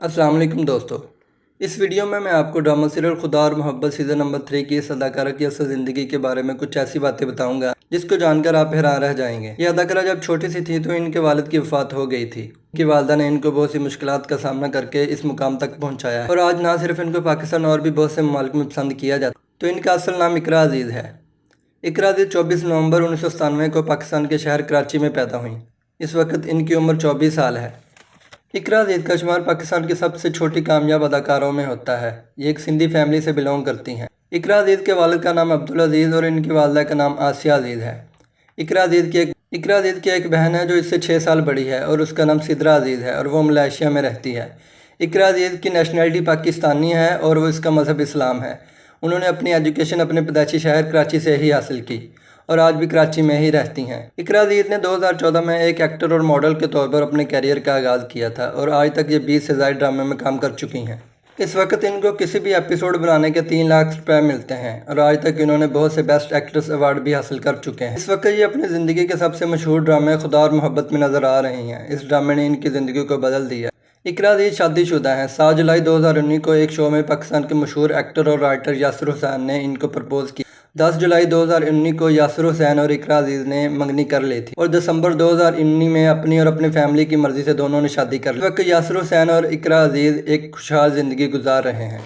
अस्सलाम वालेकुम दोस्तों। इस वीडियो में मैं आपको ड्रामा सीरियल खुदा और मोहब्बत सीज़न नंबर 3 की इस अदाकारा की असल ज़िंदगी के बारे में कुछ ऐसी बातें बताऊंगा जिसको जानकर आप हैरान रह जाएंगे। ये अदाकारा जब छोटी सी थी तो इनके वालिद की वफ़ात हो गई थी। इनकी वालदा ने इनको बहुत सी मुश्किलात का सामना करके इस मुकाम तक पहुँचाया है और आज ना सिर्फ इनको पाकिस्तान और भी बहुत से ममालिक में पसंद किया जाता है। तो इनका असल नाम इकरा अजीज़ है। इकरा अजीज़ 24 नवंबर 1997 को पाकिस्तान के शहर कराची में पैदा हुई। इस वक्त इनकी उम्र 24 साल है। इकरा अजीज़ का शुमार पाकिस्तान की सबसे छोटी कामयाब अदाकारों में होता है। ये एक सिंधी फैमिली से बिलोंग करती हैं। इकरा अजीज़ के वालिद का नाम अब्दुल अजीज़ और इनकी वालदा का नाम आसिया अजीज़ है। इकरा अजीज़ की एक बहन है जो इससे 6 साल बड़ी है और उसका नाम सिदरा अजीज़ है और वो मलेशिया में रहती है। इकरा अजीज़ की नेशनलिटी पाकिस्तानी है और वो इसका मज़हब इस्लाम है। उन्होंने अपनी एजुकेशन अपने पैदाइशी शहर कराची से ही हासिल की और आज भी कराची में ही रहती हैं। इकरा अजीज़ ने 2014 में एक एक्टर और मॉडल के तौर पर अपने कैरियर का आगाज़ किया था और आज तक ये 20 से ज़ायद ड्रामे में काम कर चुकी हैं। इस वक्त इनको किसी भी एपिसोड बनाने के 3 लाख रुपए मिलते हैं और आज तक इन्होंने बहुत से बेस्ट एक्ट्रेस अवार्ड भी हासिल कर चुके हैं। इस वक्त ये अपनी ज़िंदगी के सबसे मशहूर ड्रामे खुदा और मोहब्बत में नज़र आ रही हैं। इस ड्रामे ने इनकी ज़िंदगी को बदल दिया। इकरा अजीज़ शादीशुदा हैं। 7 जुलाई 2019 को एक शो में पाकिस्तान के मशहूर एक्टर और राइटर यासिर हुसैन ने इनको प्रपोज़ किया। 10 जुलाई 2019 को यासिर हुसैन और इकरा अजीज़ ने मंगनी कर ली थी और दिसंबर 2019 में अपनी और अपनी फैमिली की मर्ज़ी से दोनों ने शादी कर ली। इस वक्त यासिर हुसैन और इकरा अजीज़ एक खुशहाल ज़िंदगी गुजार रहे हैं।